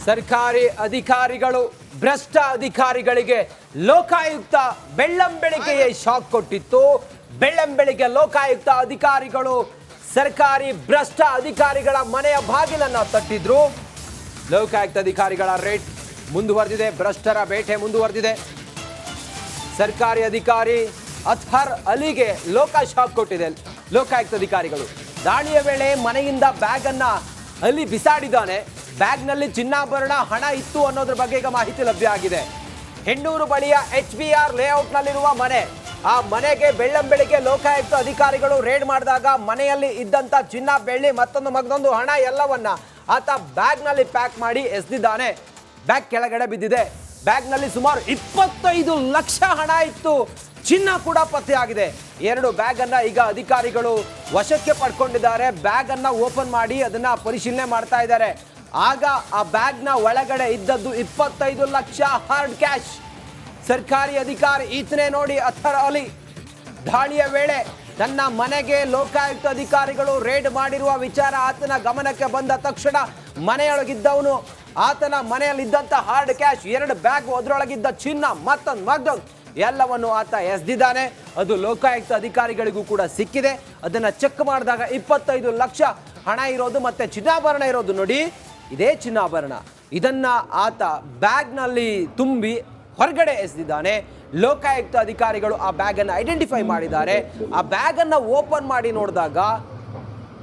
ಸರ್ಕಾರಿ ಅಧಿಕಾರಿಗಳು ಭ್ರಷ್ಟ ಅಧಿಕಾರಿಗಳಿಗೆ ಲೋಕಾಯುಕ್ತ ಬೆಳ್ಳಂಬೆಳಗ್ಗೆಯೇ ಶಾಕ್ ಕೊಟ್ಟಿತ್ತು. ಬೆಳ್ಳಂಬೆಳಗ್ಗೆ ಲೋಕಾಯುಕ್ತ ಅಧಿಕಾರಿಗಳು ಸರ್ಕಾರಿ ಭ್ರಷ್ಟ ಅಧಿಕಾರಿಗಳ ಮನೆಯ ಬಾಗಿಲನ್ನ ತಟ್ಟಿದ್ರು. ಲೋಕಾಯುಕ್ತ ಅಧಿಕಾರಿಗಳ ರೇಟ್ ಮುಂದುವರೆದಿದೆ, ಭ್ರಷ್ಟರ ಬೇಟೆ ಮುಂದುವರೆದಿದೆ. ಸರ್ಕಾರಿ ಅಧಿಕಾರಿ ಅತ್ಹರ್ ಅಲಿಗೆ ಶಾಕ್ ಕೊಟ್ಟಿದೆ ಲೋಕಾಯುಕ್ತ ಅಧಿಕಾರಿಗಳು. ದಾಳಿಯ ವೇಳೆ ಮನೆಯಿಂದ ಬ್ಯಾಗ್ ಅನ್ನ ಅಲಿ ಬಿಸಾಡಿದ್ದಾನೆ. ಬ್ಯಾಗ್ನಲ್ಲಿ ಚಿನ್ನಾಭರಣ ಹಣ ಇತ್ತು ಅನ್ನೋದ್ರ ಬಗ್ಗೆ ಈಗ ಮಾಹಿತಿ ಲಭ್ಯ ಆಗಿದೆ. ಹೆಣ್ಣೂರು ಬಳಿಯ HBR ಲೇಔಟ್ನಲ್ಲಿರುವ ಮನೆ, ಆ ಮನೆಗೆ ಬೆಳ್ಳಂಬೆಳಿಗ್ಗೆ ಲೋಕಾಯುಕ್ತ ಅಧಿಕಾರಿಗಳು ರೇಡ್ ಮಾಡಿದಾಗ ಮನೆಯಲ್ಲಿ ಇದ್ದಂತ ಚಿನ್ನ, ಬೆಳ್ಳಿ, ಮತ್ತೊಂದು ಹಣ ಎಲ್ಲವನ್ನ ಆತ ಬ್ಯಾಗ್ನಲ್ಲಿ ಪ್ಯಾಕ್ ಮಾಡಿ ಎಸೆದಿದ್ದಾನೆ. ಬ್ಯಾಗ್ ಕೆಳಗಡೆ ಬಿದ್ದಿದೆ. ಬ್ಯಾಗ್ನಲ್ಲಿ ಸುಮಾರು 25 ಲಕ್ಷ ಹಣ ಇತ್ತು. ಚಿನ್ನ ಕೂಡ ಪತ್ತೆಯಾಗಿದೆ. 2 ಬ್ಯಾಗ್ ಅನ್ನ ಈಗ ಅಧಿಕಾರಿಗಳು ವಶಕ್ಕೆ ಪಡ್ಕೊಂಡಿದ್ದಾರೆ. ಬ್ಯಾಗ್ ಅನ್ನ ಓಪನ್ ಮಾಡಿ ಅದನ್ನ ಪರಿಶೀಲನೆ ಮಾಡ್ತಾ ಇದ್ದಾರೆ. ಆಗ ಆ ಬ್ಯಾಗ್ನ ಒಳಗಡೆ ಇದ್ದದ್ದು 25 ಲಕ್ಷ ಹಾರ್ಡ್ ಕ್ಯಾಶ್. ಸರ್ಕಾರಿ ಅಧಿಕಾರಿ ಈತನೇ ನೋಡಿ ಅತ್ಹರ್ ಅಲಿ. ದಾಳಿಯ ವೇಳೆ ತನ್ನ ಮನೆಗೆ ಲೋಕಾಯುಕ್ತ ಅಧಿಕಾರಿಗಳು ರೇಡ್ ಮಾಡಿರುವ ವಿಚಾರ ಆತನ ಗಮನಕ್ಕೆ ಬಂದ ತಕ್ಷಣ ಮನೆಯೊಳಗಿದ್ದವನು ಆತನ ಮನೆಯಲ್ಲಿದ್ದಂಥ ಹಾರ್ಡ್ ಕ್ಯಾಶ್, 2 ಬ್ಯಾಗ್, ಅದರೊಳಗಿದ್ದ ಚಿನ್ನ, ಮತ್ತೊಂದು ಎಲ್ಲವನ್ನು ಆತ ಎಸೆದಿದ್ದಾನೆ. ಅದು ಲೋಕಾಯುಕ್ತ ಅಧಿಕಾರಿಗಳಿಗೂ ಕೂಡ ಸಿಕ್ಕಿದೆ. ಅದನ್ನು ಚೆಕ್ ಮಾಡಿದಾಗ 25 ಲಕ್ಷ ಹಣ ಇರೋದು ಮತ್ತೆ ಚಿನ್ನಾಭರಣ ಇರೋದು ನೋಡಿ, ಇದೇ ಚಿನ್ನಾಭರಣ. ಇದನ್ನ ಆತ ಬ್ಯಾಗ್ನಲ್ಲಿ ತುಂಬಿ ಹೊರಗಡೆ ಎಸೆದಿದ್ದಾನೆ. ಲೋಕಾಯುಕ್ತ ಅಧಿಕಾರಿಗಳು ಆ ಬ್ಯಾಗನ್ನು ಐಡೆಂಟಿಫೈ ಮಾಡಿದ್ದಾರೆ. ಆ ಬ್ಯಾಗನ್ನು ಓಪನ್ ಮಾಡಿ ನೋಡಿದಾಗ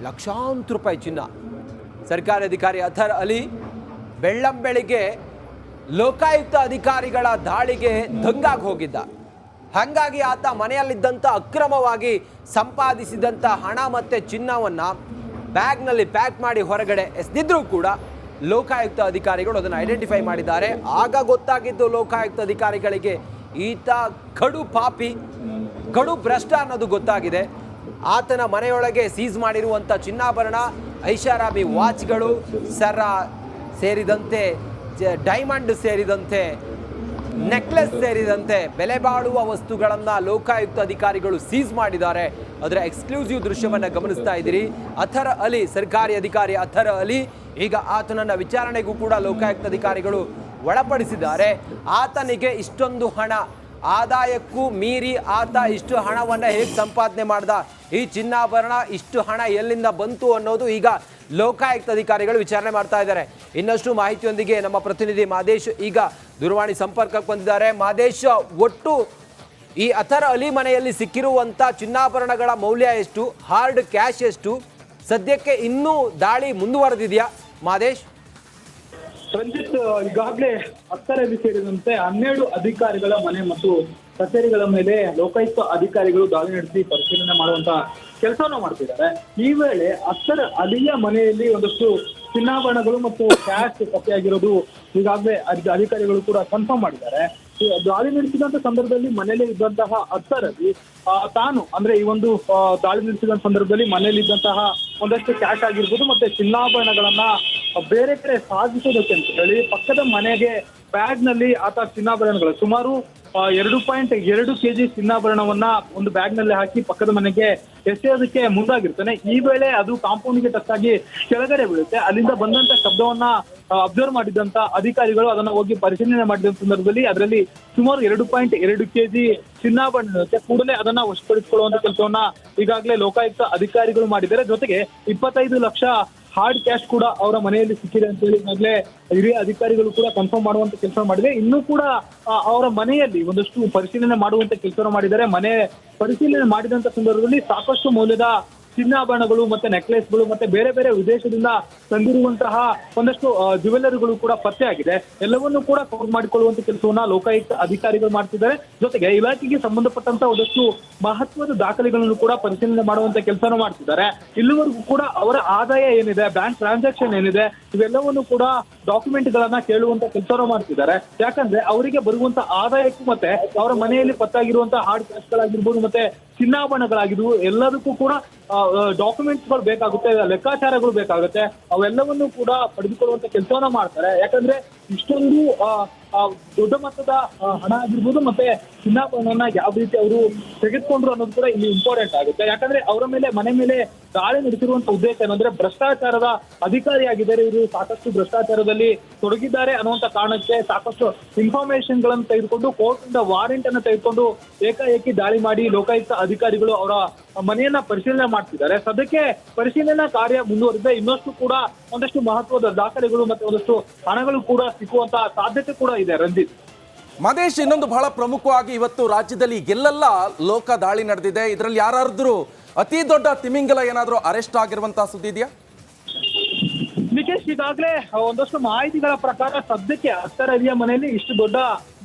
ಲಕ್ಷಾಂತರ ರೂಪಾಯಿ ಚಿನ್ನ. ಸರ್ಕಾರಿ ಅಧಿಕಾರಿ ಅತ್ಹರ್ ಅಲಿ ಬೆಳ್ಳಂಬೆಳಿಗ್ಗೆ ಲೋಕಾಯುಕ್ತ ಅಧಿಕಾರಿಗಳ ದಾಳಿಗೆ ದಂಗಾಗಿ ಹೋಗಿದ್ದ. ಹಾಗಾಗಿ ಆತ ಮನೆಯಲ್ಲಿದ್ದಂಥ ಅಕ್ರಮವಾಗಿ ಸಂಪಾದಿಸಿದಂಥ ಹಣ ಮತ್ತು ಚಿನ್ನವನ್ನು ಬ್ಯಾಗ್ನಲ್ಲಿ ಪ್ಯಾಕ್ ಮಾಡಿ ಹೊರಗಡೆ ಎಸೆದಿದ್ರೂ ಕೂಡ ಲೋಕಾಯುಕ್ತ ಅಧಿಕಾರಿಗಳು ಅದನ್ನು ಐಡೆಂಟಿಫೈ ಮಾಡಿದ್ದಾರೆ. ಆಗ ಗೊತ್ತಾಗಿದ್ದು ಲೋಕಾಯುಕ್ತ ಅಧಿಕಾರಿಗಳಿಗೆ ಈತ ಕಡು ಪಾಪಿ, ಕಡು ಭ್ರಷ್ಟ ಅನ್ನೋದು ಗೊತ್ತಾಗಿದೆ. ಆತನ ಮನೆಯೊಳಗೆ ಸೀಸ್ ಮಾಡಿರುವಂಥ ಚಿನ್ನಾಭರಣ, ಐಷಾರಾಮಿ ವಾಚ್ಗಳು, ಸರ ಸೇರಿದಂತೆ, ಡೈಮಂಡ್ ಸೇರಿದಂತೆ, ನೆಕ್ಲೆಸ್ ಸೇರಿದಂತೆ ಬೆಲೆ ಬಾಳುವ ವಸ್ತುಗಳನ್ನು ಲೋಕಾಯುಕ್ತ ಅಧಿಕಾರಿಗಳು ಸೀಸ್ ಮಾಡಿದ್ದಾರೆ. ಅದರ ಎಕ್ಸ್ಕ್ಲೂಸಿವ್ ದೃಶ್ಯವನ್ನು ಗಮನಿಸ್ತಾ ಇದ್ದೀರಿ. ಅತ್ಹರ್ ಅಲಿ, ಸರ್ಕಾರಿ ಅಧಿಕಾರಿ ಅತ್ಹರ್ ಅಲಿ, ಈಗ ಆತನನ್ನು ವಿಚಾರಣೆಗೂ ಕೂಡ ಲೋಕಾಯುಕ್ತ ಅಧಿಕಾರಿಗಳು ಒಳಪಡಿಸಿದ್ದಾರೆ. ಆತನಿಗೆ ಇಷ್ಟೊಂದು ಹಣ, ಆದಾಯಕ್ಕೂ ಮೀರಿ ಆತ ಇಷ್ಟು ಹಣವನ್ನು ಹೇಗೆ ಸಂಪಾದನೆ ಮಾಡ್ದ, ಈ ಚಿನ್ನಾಭರಣ ಇಷ್ಟು ಹಣ ಎಲ್ಲಿಂದ ಬಂತು ಅನ್ನೋದು ಈಗ ಲೋಕಾಯುಕ್ತ ಅಧಿಕಾರಿಗಳು ವಿಚಾರಣೆ ಮಾಡ್ತಾ ಇದ್ದಾರೆ. ಇನ್ನಷ್ಟು ಮಾಹಿತಿಯೊಂದಿಗೆ ನಮ್ಮ ಪ್ರತಿನಿಧಿ ಮಾದೇಶ್ ಈಗ ದೂರವಾಣಿ ಸಂಪರ್ಕಕ್ಕೆ ಬಂದಿದ್ದಾರೆ. ಮಾದೇಶ್, ಒಟ್ಟು ಈ ಅತ್ಹರ್ ಅಲಿ ಮನೆಯಲ್ಲಿ ಸಿಕ್ಕಿರುವಂಥ ಚಿನ್ನಾಭರಣಗಳ ಮೌಲ್ಯ ಎಷ್ಟು, ಹಾರ್ಡ್ ಕ್ಯಾಶ್ ಎಷ್ಟು, ಸದ್ಯಕ್ಕೆ ಇನ್ನೂ ದಾಳಿ ಮುಂದುವರೆದಿದೆಯಾ ಮಾದೇಶ್? ರಂಜಿತ್, ಈಗಾಗಲೇ ಅತ್ಹರ್ ಅಲಿ ಸೇರಿದಂತೆ 12 ಅಧಿಕಾರಿಗಳ ಮನೆ ಮತ್ತು ಕಚೇರಿಗಳ ಮೇಲೆ ಲೋಕಾಯುಕ್ತ ಅಧಿಕಾರಿಗಳು ದಾಳಿ ನಡೆಸಿ ಪರಿಶೀಲನೆ ಮಾಡುವಂತ ಕೆಲಸವನ್ನು ಮಾಡ್ತಿದ್ದಾರೆ. ಈ ವೇಳೆ ಅತ್ಹರ್ ಅಲಿಯ ಮನೆಯಲ್ಲಿ ಒಂದಷ್ಟು ಚಿನ್ನಾಭರಣಗಳು ಮತ್ತು ಕ್ಯಾಶ್ ಪತ್ತೆಯಾಗಿರೋದು ಈಗಾಗಲೇ ಅಧಿಕಾರಿಗಳು ಕೂಡ ಕನ್ಫರ್ಮ್ ಮಾಡಿದ್ದಾರೆ. ದಾಳಿ ನಡೆಸಿದಂತ ಸಂದರ್ಭದಲ್ಲಿ ಮನೆಯಲ್ಲಿ ಇದ್ದಂತಹ ಅತ್ಹರ್ ಅಲಿ ತಾನು ಅಂದ್ರೆ ಈ ಒಂದು ದಾಳಿ ನಡೆಸಿದ ಸಂದರ್ಭದಲ್ಲಿ ಮನೆಯಲ್ಲಿ ಇದ್ದಂತಹ ಒಂದಷ್ಟು ಕ್ಯಾಶ್ ಆಗಿರ್ಬೋದು ಮತ್ತೆ ಚಿನ್ನಾಭರಣಗಳನ್ನ ಬೇರೆ ಕಡೆ ಸಾಗಿಸೋದಕ್ಕೆ ಅಂತ ಹೇಳಿ ಪಕ್ಕದ ಮನೆಗೆ ಬ್ಯಾಗ್ ನಲ್ಲಿ ಆತ ಚಿನ್ನಾಭರಣಗಳು ಸುಮಾರು 2.2 kg ಚಿನ್ನಾಭರಣವನ್ನ ಒಂದು ಬ್ಯಾಗ್ ನಲ್ಲಿ ಹಾಕಿ ಪಕ್ಕದ ಮನೆಗೆ ಎಸೆಯೋದಕ್ಕೆ ಮುಂದಾಗಿರ್ತಾನೆ. ಈ ವೇಳೆ ಅದು ಕಾಂಪೌಂಡ್ಗೆ ಟಚ್ ಆಗಿ ಕೆಳಗಡೆ ಬೀಳುತ್ತೆ. ಅಲ್ಲಿಂದ ಬಂದಂತ ಶಬ್ದವನ್ನ ಅಬ್ಸರ್ವ್ ಮಾಡಿದಂತ ಅಧಿಕಾರಿಗಳು ಅದನ್ನ ಹೋಗಿ ಪರಿಶೀಲನೆ ಮಾಡಿದ ಸಂದರ್ಭದಲ್ಲಿ ಅದರಲ್ಲಿ ಸುಮಾರು 2.2 kg ಚಿನ್ನಾಭರಣ ಇರುತ್ತೆ. ಕೂಡಲೇ ಅದನ್ನ ವಶಪಡಿಸಿಕೊಳ್ಳುವಂತ ಕೆಲಸವನ್ನ ಈಗಾಗಲೇ ಲೋಕಾಯುಕ್ತ ಅಧಿಕಾರಿಗಳು ಮಾಡಿದ್ದಾರೆ. ಜೊತೆಗೆ 25 ಲಕ್ಷ ಹಾರ್ಡ್ ಕ್ಯಾಶ್ ಕೂಡ ಅವರ ಮನೆಯಲ್ಲಿ ಸಿಕ್ಕಿದೆ ಅಂತ ಹೇಳಿ ಈಗಾಗಲೇ ಹಿರಿಯ ಅಧಿಕಾರಿಗಳು ಕೂಡ ಕನ್ಫರ್ಮ್ ಮಾಡುವಂತ ಕೆಲಸ ಮಾಡಿದೆ. ಇನ್ನೂ ಕೂಡ ಅವರ ಮನೆಯಲ್ಲಿ ಒಂದಷ್ಟು ಪರಿಶೀಲನೆ ಮಾಡುವಂತ ಕೆಲಸ ಮಾಡಿದ್ದಾರೆ. ಮನೆ ಪರಿಶೀಲನೆ ಮಾಡಿದಂತ ಸಂದರ್ಭದಲ್ಲಿ ಸಾಕಷ್ಟು ಮೌಲ್ಯದ ಚಿನ್ನಾಭರಣಗಳು ಮತ್ತೆ ನೆಕ್ಲೆಸ್ಗಳು ಮತ್ತೆ ಬೇರೆ ಬೇರೆ ವಿದೇಶದಿಂದ ತಂದಿರುವಂತಹ ಒಂದಷ್ಟು ಜ್ಯುವೆಲ್ಲರಿಗಳು ಕೂಡ ಪತ್ತೆಯಾಗಿದೆ. ಎಲ್ಲವನ್ನೂ ಕೂಡ ಕವರ್ ಮಾಡಿಕೊಳ್ಳುವಂತ ಕೆಲಸವನ್ನ ಲೋಕಾಯುಕ್ತ ಅಧಿಕಾರಿಗಳು ಮಾಡ್ತಿದ್ದಾರೆ. ಜೊತೆಗೆ ಇಲಾಖೆಗೆ ಸಂಬಂಧಪಟ್ಟಂತ ಒಂದಷ್ಟು ಮಹತ್ವದ ದಾಖಲೆಗಳನ್ನು ಕೂಡ ಪರಿಶೀಲನೆ ಮಾಡುವಂತ ಕೆಲಸನ ಮಾಡ್ತಿದ್ದಾರೆ. ಇಲ್ಲಿವರೆಗೂ ಕೂಡ ಅವರ ಆದಾಯ ಏನಿದೆ, ಬ್ಯಾಂಕ್ ಟ್ರಾನ್ಸಾಕ್ಷನ್ ಏನಿದೆ, ಇವೆಲ್ಲವನ್ನು ಕೂಡ ಡಾಕ್ಯುಮೆಂಟ್ ಗಳನ್ನ ಕೇಳುವಂತ ಕೆಲಸನ ಮಾಡ್ತಿದ್ದಾರೆ. ಯಾಕಂದ್ರೆ ಅವರಿಗೆ ಬರುವಂತ ಆದಾಯಕ್ಕೂ ಮತ್ತೆ ಅವರ ಮನೆಯಲ್ಲಿ ಪತ್ತಾಗಿರುವಂತಹ ಹಾರ್ಡ್ ಕ್ಯಾಶ್ ಗಳಾಗಿರ್ಬೋದು ಮತ್ತೆ ಚಿನ್ನಾಭರಣಗಳಾಗಿದ್ವು ಎಲ್ಲದಕ್ಕೂ ಕೂಡ ಡಾಕ್ಯುಮೆಂಟ್ಸ್ಗಳು ಬೇಕಾಗುತ್ತೆ, ಲೆಕ್ಕಾಚಾರಗಳು ಬೇಕಾಗುತ್ತೆ. ಅವೆಲ್ಲವನ್ನೂ ಕೂಡ ಪಡೆದುಕೊಳ್ಳುವಂತ ಕೆಲಸವನ್ನ ಮಾಡ್ತಾರೆ. ಯಾಕಂದ್ರೆ ಇಷ್ಟೊಂದು ದೊಡ್ಡ ಮಟ್ಟದ ಹಣ ಆಗಿರ್ಬೋದು ಮತ್ತೆ ಚಿನ್ನಾಭರಣವನ್ನ ಯಾವ ರೀತಿ ಅವರು ತೆಗೆದುಕೊಂಡ್ರು ಅನ್ನೋದು ಕೂಡ ಇಲ್ಲಿ ಇಂಪಾರ್ಟೆಂಟ್ ಆಗುತ್ತೆ. ಯಾಕಂದ್ರೆ ಅವರ ಮೇಲೆ ಮನೆ ಮೇಲೆ ದಾಳಿ ನಡೆಸಿರುವಂತ ಉದ್ದೇಶ ಏನಂದ್ರೆ ಭ್ರಷ್ಟಾಚಾರದ ಅಧಿಕಾರಿಯಾಗಿದ್ದಾರೆ, ಇವರು ಸಾಕಷ್ಟು ಭ್ರಷ್ಟಾಚಾರದಲ್ಲಿ ತೊಡಗಿದ್ದಾರೆ ಅನ್ನುವಂತ ಕಾರಣಕ್ಕೆ ಸಾಕಷ್ಟು ಇನ್ಫಾರ್ಮೇಶನ್ ಗಳನ್ನು ತೆಗೆದುಕೊಂಡು ಕೋರ್ಟ್ ಇಂದ ವಾರೆಂಟ್ ಅನ್ನು ತೆಗೆದುಕೊಂಡು ಏಕಾಏಕಿ ದಾಳಿ ಮಾಡಿ ಲೋಕಾಯುಕ್ತ ಅಧಿಕಾರಿಗಳು ಅವರ ಮನೆಯನ್ನ ಪರಿಶೀಲನೆ ಮಾಡ್ತಿದ್ದಾರೆ. ಸದ್ಯಕ್ಕೆ ಪರಿಶೀಲನಾ ಕಾರ್ಯ ಮುಂದುವರಿದೆ. ಇನ್ನಷ್ಟು ಕೂಡ ಒಂದಷ್ಟು ಮಹತ್ವದ ದಾಖಲೆಗಳು ಮತ್ತೆ ಒಂದಷ್ಟು ಹಣಗಳು ಕೂಡ ಸಿಕ್ಕುವಂತ ಸಾಧ್ಯತೆ ಕೂಡ ಇದೆ. ರಂಜಿತ್, ಮಹೇಶ್, ಇನ್ನೊಂದು ಬಹಳ ಪ್ರಮುಖವಾಗಿ ಇವತ್ತು ರಾಜ್ಯದಲ್ಲಿ ಎಲ್ಲೆಲ್ಲ ಲೋಕ ದಾಳಿ ನಡೆದಿದೆ. ಇದರಲ್ಲಿ ಯಾರಾದ್ರೂ ಅತಿ ದೊಡ್ಡ ತಿಮಿಂಗಲ ಏನಾದರೂ ಅರೆಸ್ಟ್ ಆಗಿರುವಂತಹ ಸುದ್ದಿ ಇದೆಯಾ? ನಿಕೇಶ್, ಈಗಾಗಲೇ ಒಂದಷ್ಟು ಮಾಹಿತಿಗಳ ಪ್ರಕಾರ ಸದ್ಯಕ್ಕೆ ಅಖ್ತರ್ ಅಲಿಯ ಮನೆಯಲ್ಲಿ ಇಷ್ಟು ದೊಡ್ಡ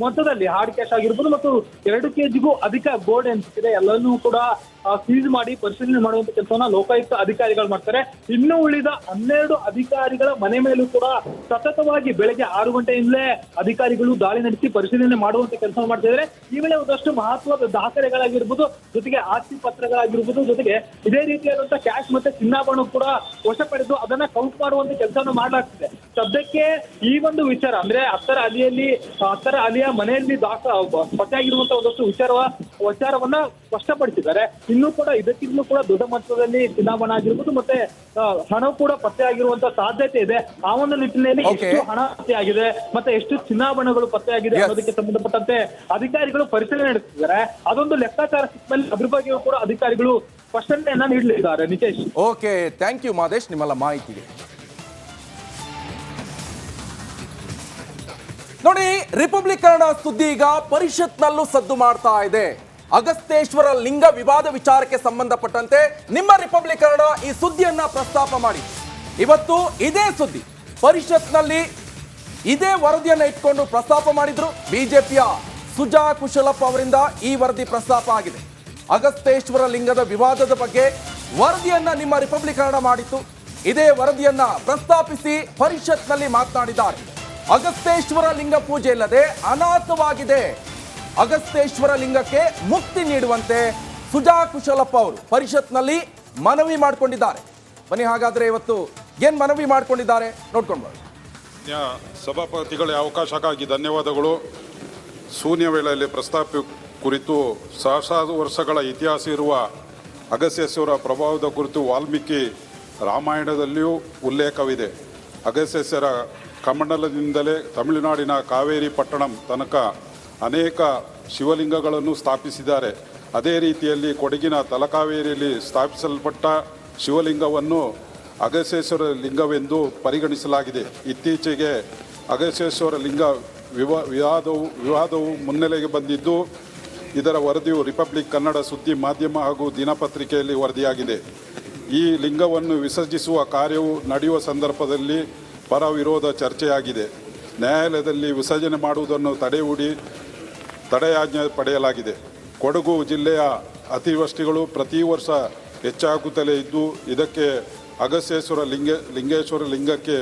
ಮೊತ್ತದಲ್ಲಿ ಹಾರ್ಡ್ ಕ್ಯಾಶ್ ಆಗಿರ್ಬೋದು ಮತ್ತು 2 kgಗೂ ಅಧಿಕ ಗೋಲ್ಡ್ ಎನ್ಸಿದೆ ಎಲ್ಲನೂ ಕೂಡ ಸೀಸ್ ಮಾಡಿ ಪರಿಶೀಲನೆ ಮಾಡುವಂತ ಕೆಲಸವನ್ನ ಲೋಕಾಯುಕ್ತ ಅಧಿಕಾರಿಗಳು ಮಾಡ್ತಾರೆ. ಇನ್ನು ಉಳಿದ 12 ಅಧಿಕಾರಿಗಳ ಮನೆ ಮೇಲೂ ಕೂಡ ಸತತವಾಗಿ ಬೆಳಗ್ಗೆ 6 ಗಂಟೆಯಿಂದಲೇ ಅಧಿಕಾರಿಗಳು ದಾಳಿ ನಡೆಸಿ ಪರಿಶೀಲನೆ ಮಾಡುವಂತ ಕೆಲಸ ಮಾಡ್ತಾ ಇದ್ದಾರೆ. ಈ ವೇಳೆ ಒಂದಷ್ಟು ಮಹತ್ವದ ದಾಖಲೆಗಳಾಗಿರ್ಬೋದು, ಜೊತೆಗೆ ಆಸ್ತಿ ಪತ್ರಗಳಾಗಿರ್ಬೋದು, ಜೊತೆಗೆ ಇದೇ ರೀತಿಯಾದಂತಹ ಕ್ಯಾಶ್ ಮತ್ತೆ ಚಿನ್ನಾಭರಣ ಕೂಡ ವಶ ಪಡೆದು ಅದನ್ನ ಕೌಂಟ್ ಮಾಡುವಂತ ಕೆಲಸವನ್ನು ಮಾಡಲಾಗ್ತಿದೆ. ಸದ್ಯಕ್ಕೆ ಈ ಒಂದು ವಿಚಾರ ಅಂದ್ರೆ ಅಖ್ತರ್ ಅಲಿಯ ಮನೆಯಲ್ಲಿ ಪತ್ತೆಯಾಗಿರುವಂತಹ ಒಂದಷ್ಟು ವಿಚಾರವನ್ನ ಸ್ಪಷ್ಟಪಡಿಸಿದ್ದಾರೆ. ಇನ್ನೂ ಕೂಡ ಇದಕ್ಕಿಂತಲೂ ಕೂಡ ದೊಡ್ಡ ಮಟ್ಟದಲ್ಲಿ ಚಿನ್ನಾಭರಣ ಆಗಿರ್ಬೋದು ಮತ್ತೆ ಹಣ ಕೂಡ ಪತ್ತೆಯಾಗಿರುವಂತಹ ಸಾಧ್ಯತೆ ಇದೆ. ಆ ಒಂದು ನಿಟ್ಟಿನಲ್ಲಿ ಎಷ್ಟು ಹಣ ಪತ್ತೆಯಾಗಿದೆ ಮತ್ತೆ ಎಷ್ಟು ಚಿನ್ನಾಭರಣಗಳು ಪತ್ತೆಯಾಗಿದೆ ಅನ್ನೋದಕ್ಕೆ ಸಂಬಂಧಪಟ್ಟಂತೆ ಅಧಿಕಾರಿಗಳು ಪರಿಶೀಲನೆ ನಡೆಸಿದ್ದಾರೆ. ಅದೊಂದು ಲೆಕ್ಕಾಚಾರ ಸಿಕ್ಕ ಮೇಲೆ ಅದ್ರ ಬಗ್ಗೆಯೂ ಕೂಡ ಅಧಿಕಾರಿಗಳು ಸ್ಪಷ್ಟನೆಯನ್ನ ನೀಡಲಿದ್ದಾರೆ. Nitesh, okay, thank you Mahesh ನಿಮ್ಮೆಲ್ಲ ಮಾಹಿತಿಗೆ. ನೋಡಿ, ರಿಪಬ್ಲಿಕ್ ಕನ್ನಡ ಸುದ್ದಿ ಈಗ ಪರಿಷತ್ನಲ್ಲೂ ಸದ್ದು ಮಾಡ್ತಾ ಇದೆ. ಅಗಸ್ತೇಶ್ವರ ಲಿಂಗ ವಿವಾದ ವಿಚಾರಕ್ಕೆ ಸಂಬಂಧಪಟ್ಟಂತೆ ನಿಮ್ಮ ರಿಪಬ್ಲಿಕ್ ಕನ್ನಡ ಈ ಸುದ್ದಿಯನ್ನ ಪ್ರಸ್ತಾಪ ಮಾಡಿ. ಇವತ್ತು ಇದೇ ಸುದ್ದಿ ಪರಿಷತ್ನಲ್ಲಿ ಇದೇ ವರದಿಯನ್ನ ಇಟ್ಕೊಂಡು ಪ್ರಸ್ತಾಪ ಮಾಡಿದ್ರು. ಬಿಜೆಪಿಯ ಸುಜಾ ಕುಶಲಪ್ಪ ಅವರಿಂದ ಈ ವರದಿ ಪ್ರಸ್ತಾಪ ಆಗಿದೆ. ಅಗಸ್ತೇಶ್ವರ ಲಿಂಗದ ವಿವಾದದ ಬಗ್ಗೆ ವರದಿಯನ್ನ ನಿಮ್ಮ ರಿಪಬ್ಲಿಕ್ ಕನ್ನಡ ಮಾಡಿತ್ತು. ಇದೇ ವರದಿಯನ್ನ ಪ್ರಸ್ತಾಪಿಸಿ ಪರಿಷತ್ನಲ್ಲಿ ಮಾತನಾಡಿದ್ದಾರೆ. ಅಗಸ್ತೇಶ್ವರ ಲಿಂಗ ಪೂಜೆ ಇಲ್ಲದೆ ಅನಾಥವಾಗಿದೆ, ಅಗಸ್ತೇಶ್ವರ ಲಿಂಗಕ್ಕೆ ಮುಕ್ತಿ ನೀಡುವಂತೆ ಸುಜಾ ಕುಶಲಪ್ಪ ಅವರು ಪರಿಷತ್ನಲ್ಲಿ ಮನವಿ ಮಾಡಿಕೊಂಡಿದ್ದಾರೆ. ಬನ್ನಿ ಹಾಗಾದ್ರೆ ಇವತ್ತು ಏನ್ ಮನವಿ ಮಾಡಿಕೊಂಡಿದ್ದಾರೆ ನೋಡ್ಕೊಂಡು ಬರೋಣ. ಸಭಾಪತಿಗಳ ಅವಕಾಶಕ್ಕಾಗಿ ಧನ್ಯವಾದಗಳು. ಶೂನ್ಯ ವೇಳೆಯಲ್ಲಿ ಪ್ರಸ್ತಾಪ ಕುರಿತು ಸಹಸ್ರಾರು ವರ್ಷಗಳ ಇತಿಹಾಸ ಇರುವ ಅಗಸ್ತ್ಯೇಶ್ವರ ಪ್ರಭಾವದ ಕುರಿತು ವಾಲ್ಮೀಕಿ ರಾಮಾಯಣದಲ್ಲಿಯೂ ಉಲ್ಲೇಖವಿದೆ. ಅಗಸ್ತ್ಯೇಶ್ವರ ಕಮಂಡಲದಿಂದಲೇ ತಮಿಳುನಾಡಿನ ಕಾವೇರಿ ಪಟ್ಟಣಂ ತನಕ ಅನೇಕ ಶಿವಲಿಂಗಗಳನ್ನು ಸ್ಥಾಪಿಸಿದ್ದಾರೆ. ಅದೇ ರೀತಿಯಲ್ಲಿ ಕೊಡಗಿನ ತಲಕಾವೇರಿಯಲ್ಲಿ ಸ್ಥಾಪಿಸಲ್ಪಟ್ಟ ಶಿವಲಿಂಗವನ್ನು ಅಗಸ್ತ್ಯೇಶ್ವರ ಲಿಂಗವೆಂದು ಪರಿಗಣಿಸಲಾಗಿದೆ. ಇತ್ತೀಚೆಗೆ ಅಗಸ್ತ್ಯೇಶ್ವರ ಲಿಂಗ ವಿವಾದವು ಮುನ್ನೆಲೆಗೆ ಬಂದಿದ್ದು, ಇದರ ವರದಿಯು ರಿಪಬ್ಲಿಕ್ ಕನ್ನಡ ಸುದ್ದಿ ಮಾಧ್ಯಮ ಹಾಗೂ ದಿನಪತ್ರಿಕೆಯಲ್ಲಿ ವರದಿಯಾಗಿದೆ. ಈ ಲಿಂಗವನ್ನು ವಿಸರ್ಜಿಸುವ ಕಾರ್ಯವು ನಡೆಯುವ ಸಂದರ್ಭದಲ್ಲಿ ಪರ ವಿರೋಧ ಚರ್ಚೆಯಾಗಿದೆ. ನ್ಯಾಯಾಲಯದಲ್ಲಿ ವಿಸರ್ಜನೆ ಮಾಡುವುದನ್ನು ತಡೆಯಾಜ್ಞೆ ಪಡೆಯಲಾಗಿದೆ. ಕೊಡಗು ಜಿಲ್ಲೆಯ ಅತಿವೃಷ್ಟಿಗಳು ಪ್ರತಿ ವರ್ಷ ಹೆಚ್ಚಾಗುತ್ತಲೇ ಇದ್ದು, ಇದಕ್ಕೆ ಅಗಸ್ತ್ಯೇಶ್ವರ ಲಿಂಗೇಶ್ವರ ಲಿಂಗಕ್ಕೆ